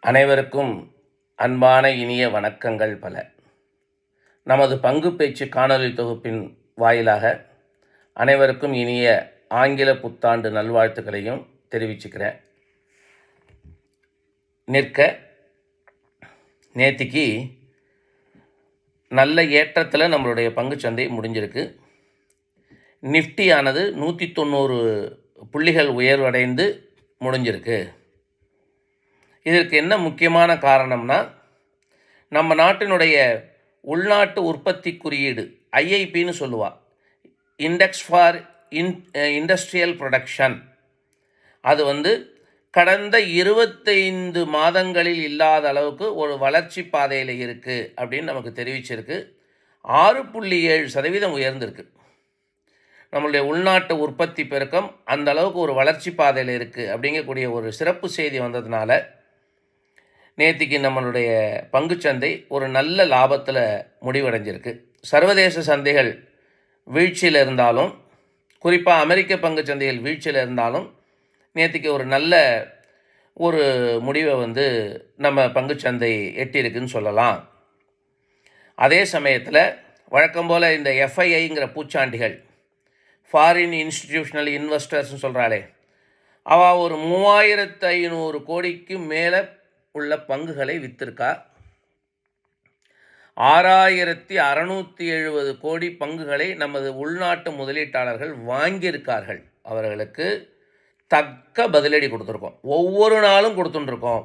அனைவருக்கும் அன்பான இனிய வணக்கங்கள் பல. நமது பங்கு பேச்சு காணொலி தொகுப்பின் வாயிலாக அனைவருக்கும் இனிய ஆங்கில புத்தாண்டு நல்வாழ்த்துக்களையும் தெரிவிச்சுக்கிறேன். நேத்திக்கு நல்ல ஏற்றத்தில் நம்மளுடைய பங்குச்சந்தை முடிஞ்சிருக்கு. நிஃப்டியானது 190 புள்ளிகள் உயர்வடைந்து முடிஞ்சிருக்கு. இதற்கு என்ன முக்கியமான காரணம்னா, நம்ம நாட்டினுடைய உள்நாட்டு உற்பத்தி குறியீடு ஐஐபின்னு சொல்லுவா, இண்டெக்ஸ் ஃபார் இண்டஸ்ட்ரியல் ப்ரொடக்ஷன், அது கடந்த 25 மாதங்களில் இல்லாத அளவுக்கு ஒரு வளர்ச்சி பாதையில் இருக்குது அப்படின்னு நமக்கு தெரிவிச்சிருக்கு. 6.7% உயர்ந்திருக்கு. நம்மளுடைய உள்நாட்டு உற்பத்தி பெருக்கம் அந்த அளவுக்கு ஒரு வளர்ச்சி பாதையில் இருக்குது அப்படிங்கக்கூடிய ஒரு சிறப்பு செய்தி வந்ததுனால நேற்றுக்கு நம்மளுடைய பங்குச்சந்தை ஒரு நல்ல லாபத்தில் முடிவடைஞ்சிருக்கு. சர்வதேச சந்தைகள் வீழ்ச்சியில் இருந்தாலும், குறிப்பாக அமெரிக்க பங்குச்சந்தைகள் வீழ்ச்சியில் இருந்தாலும் நேற்றுக்கு ஒரு நல்ல ஒரு முடிவை நம்ம பங்குச்சந்தை எட்டியிருக்குன்னு சொல்லலாம். அதே சமயத்தில் வழக்கம் போல் இந்த எஃப்ஐஐங்கிற பூச்சாண்டிகள், ஃபாரின் இன்ஸ்டிடியூஷனல் இன்வெஸ்டர்ஸ்னு சொல்கிறாளே, அவள் ஒரு 3500 கோடிக்கு மேலே உள்ள பங்குகளை விற்றிருக்கா. 6670 கோடி பங்குகளை நமது உள்நாட்டு முதலீட்டாளர்கள் வாங்கியிருக்கார்கள். அவர்களுக்கு தக்க பதிலடி கொடுத்துருக்கோம். ஒவ்வொரு நாளும் கொடுத்துட்டுருக்கோம்.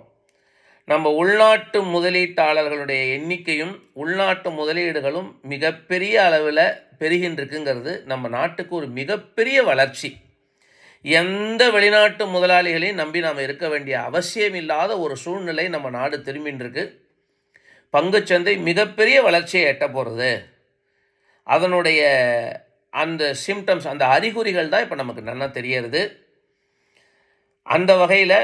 நம்ம உள்நாட்டு முதலீட்டாளர்களுடைய எண்ணிக்கையும் உள்நாட்டு முதலீடுகளும் மிகப்பெரிய அளவில் பெருகின்றிருக்குங்கிறது நம்ம நாட்டுக்கு ஒரு மிகப்பெரிய வளர்ச்சி. எந்த வெளிநாட்டு முதலாளிகளையும் நம்பி நாம் இருக்க வேண்டிய அவசியம் இல்லாத ஒரு சூழ்நிலை நம்ம நாடு திரும்பின்றிருக்கு. பங்குச்சந்தை மிகப்பெரிய வளர்ச்சியை எட்ட போகிறது. அதனுடைய அந்த சிம்டம்ஸ், அந்த அறிகுறிகள் தான் இப்போ நமக்கு நல்லா தெரியறது. அந்த வகையில்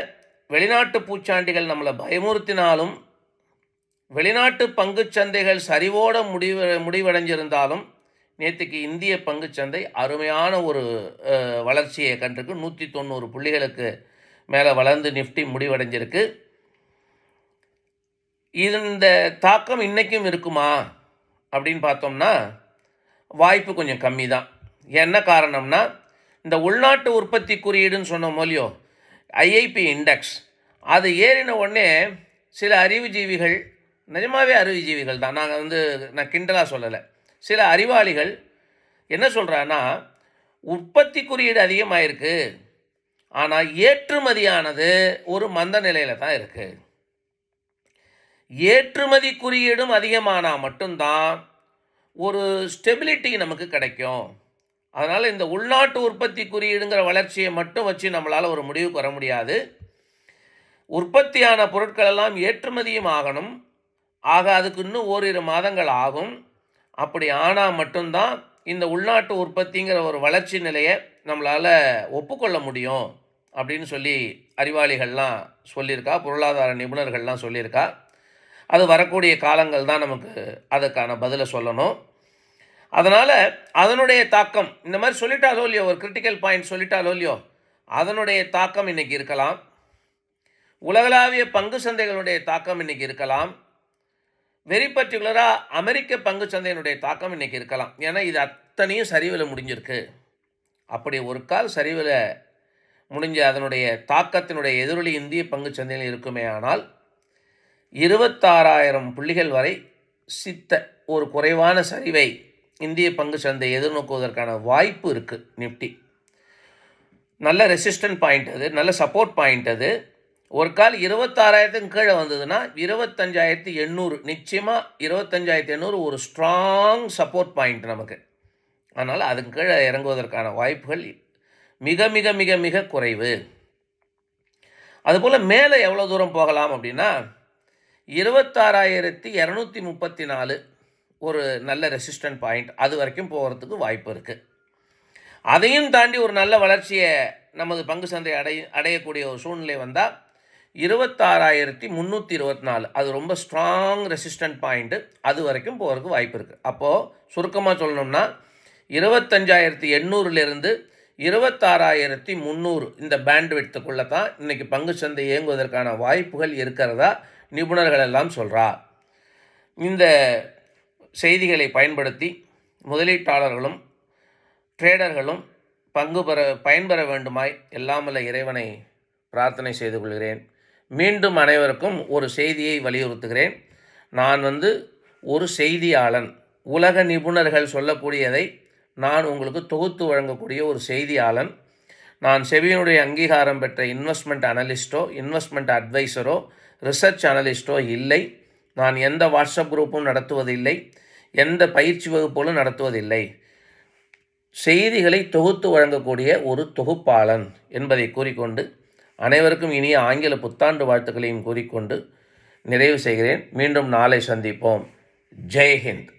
வெளிநாட்டு பூச்சாண்டிகள் நம்மளை பயமுறுத்தினாலும், வெளிநாட்டு பங்குச்சந்தைகள் சரிவோட முடிவடைஞ்சிருந்தாலும் நேற்றுக்கு இந்திய பங்குச்சந்தை அருமையான ஒரு வளர்ச்சியை கண்டிருக்கு. 190 புள்ளிகளுக்கு மேலே வளர்ந்து நிஃப்டி முடிவடைஞ்சிருக்கு. இந்த தாக்கம் இன்றைக்கும் இருக்குமா அப்படின்னு பார்த்தோம்னா வாய்ப்பு கொஞ்சம் கம்மி தான். என்ன காரணம்னா, இந்த உள்நாட்டு உற்பத்தி குறியீடுன்னு சொன்ன மூலியோ ஐஐபி இண்டெக்ஸ் அது ஏறின உடனே சில அறிவுஜீவிகள், நிஜமாகவே அறிவுஜீவிகள் தான், நான் கிண்டலாக சொல்லலை, சில அறிவாளிகள் என்ன சொல்கிறான்னா, உற்பத்தி குறியீடு அதிகமாகிருக்கு, ஆனால் ஏற்றுமதியானது ஒரு மந்த நிலையில் தான் இருக்குது. ஏற்றுமதி குறியீடும் அதிகமானால் மட்டும்தான் ஒரு ஸ்டெபிலிட்டி நமக்கு கிடைக்கும். அதனால் இந்த உள்நாட்டு உற்பத்தி குறியீடுங்கிற வளர்ச்சியை மட்டும் வச்சு நம்மளால் ஒரு முடிவுக்கு வர முடியாது. உற்பத்தியான பொருட்களெல்லாம் ஏற்றுமதியும் ஆகணும். அதுக்கு இன்னும் ஓரிரு மாதங்கள் ஆகும். அப்படி ஆனால் மட்டும்தான் இந்த உள்நாட்டு உற்பத்திங்கிற ஒரு வளர்ச்சி நிலையை நம்மளால் ஒப்புக்கொள்ள முடியும் அப்படின்னு சொல்லி அறிவாளிகள்லாம் சொல்லியிருக்கா, பொருளாதார நிபுணர்கள்லாம் சொல்லியிருக்கா. அது வரக்கூடிய காலங்கள் தான் நமக்கு அதுக்கான பதிலை சொல்லணும். அதனால் அதனுடைய தாக்கம், இந்த மாதிரி சொல்லிட்டாலோ இல்லையோ, ஒரு கிரிட்டிக்கல் பாயிண்ட் சொல்லிட்டாலோ இல்லையோ, அதனுடைய தாக்கம் இன்றைக்கி இருக்கலாம். உலகளாவிய பங்கு சந்தைகளுடைய தாக்கம் இன்றைக்கி இருக்கலாம். வெரி பர்டிகுலராக அமெரிக்க பங்கு சந்தையினுடைய தாக்கம் இன்றைக்கி இருக்கலாம். ஏன்னா இது அத்தனையும் சரிவில் முடிஞ்சிருக்கு. அப்படி ஒரு கால் சரிவில் முடிஞ்ச அதனுடைய தாக்கத்தினுடைய எதிரொலி இந்திய பங்கு சந்தையில் இருக்குமே ஆனால் 26,000 புள்ளிகள் வரை ஒரு குறைவான சரிவை இந்திய பங்கு சந்தை எதிர்நோக்குவதற்கான வாய்ப்பு இருக்குது. நிஃப்டி நல்ல ரெசிஸ்டன்ட் பாயிண்ட், அது நல்ல சப்போர்ட் பாயிண்ட். அது ஒரு கால் 26,000 கீழே வந்ததுன்னா 25,800, நிச்சயமாக 25,800 ஒரு ஸ்ட்ராங் சப்போர்ட் பாயிண்ட் நமக்கு. அதனால் அதுக்கு கீழே இறங்குவதற்கான வாய்ப்புகள் மிக மிக மிக மிக குறைவு. அதுபோல் மேலே எவ்வளோ தூரம் போகலாம் அப்படின்னா 26,234 ஒரு நல்ல ரெசிஸ்டன்ட் பாயிண்ட், அது வரைக்கும் போகிறதுக்கு வாய்ப்பு இருக்குது. அதையும் தாண்டி ஒரு நல்ல வளர்ச்சியை நமது பங்கு சந்தை அடையக்கூடிய ஒரு சூழ்நிலை வந்தால் 26,324, அது ரொம்ப ஸ்ட்ராங் ரெசிஸ்டன்ட் பாயிண்ட்டு, அது வரைக்கும் போகிறதுக்கு வாய்ப்பு இருக்குது. அப்போது சுருக்கமாக சொல்லணும்னா 25,800லேருந்து 26,300 இந்த பேண்ட் விட்த்துக்குள்ளே தான் இன்றைக்கி பங்குச்சந்தை இயங்குவதற்கான வாய்ப்புகள் இருக்கிறதா நிபுணர்கள் எல்லாம் சொல்கிறா. இந்த செய்திகளை பயன்படுத்தி முதலீட்டாளர்களும் ட்ரேடர்களும் பயன்பெற வேண்டுமாய் எல்லாமல்ல இறைவனை பிரார்த்தனை செய்து கொள்கிறேன். மீண்டும் அனைவருக்கும் ஒரு செய்தியை வலியுறுத்துகிறேன். நான் ஒரு செய்தியாளன். உலக நிபுணர்கள் சொல்லக்கூடியதை நான் உங்களுக்கு தொகுத்து வழங்கக்கூடிய ஒரு செய்தியாளன். நான் செபியினுடைய அங்கீகாரம் பெற்ற இன்வெஸ்ட்மெண்ட் அனலிஸ்ட்டோ இன்வெஸ்ட்மெண்ட் அட்வைசரோ ரிசர்ச் அனலிஸ்ட்டோ இல்லை. நான் எந்த வாட்ஸ்அப் குரூப்பும் நடத்துவதில்லை, எந்த பயிற்சி வகுப்புகளும் நடத்துவதில்லை. செய்திகளை தொகுத்து வழங்கக்கூடிய ஒரு தொகுப்பாளன் என்பதை கூறிக்கொண்டு அனைவருக்கும் இனிய ஆங்கில புத்தாண்டு வாழ்த்துக்களையும் கூறிக்கொண்டு நிறைவு செய்கிறேன். மீண்டும் நாளை சந்திப்போம். ஜெய் ஹிந்த்.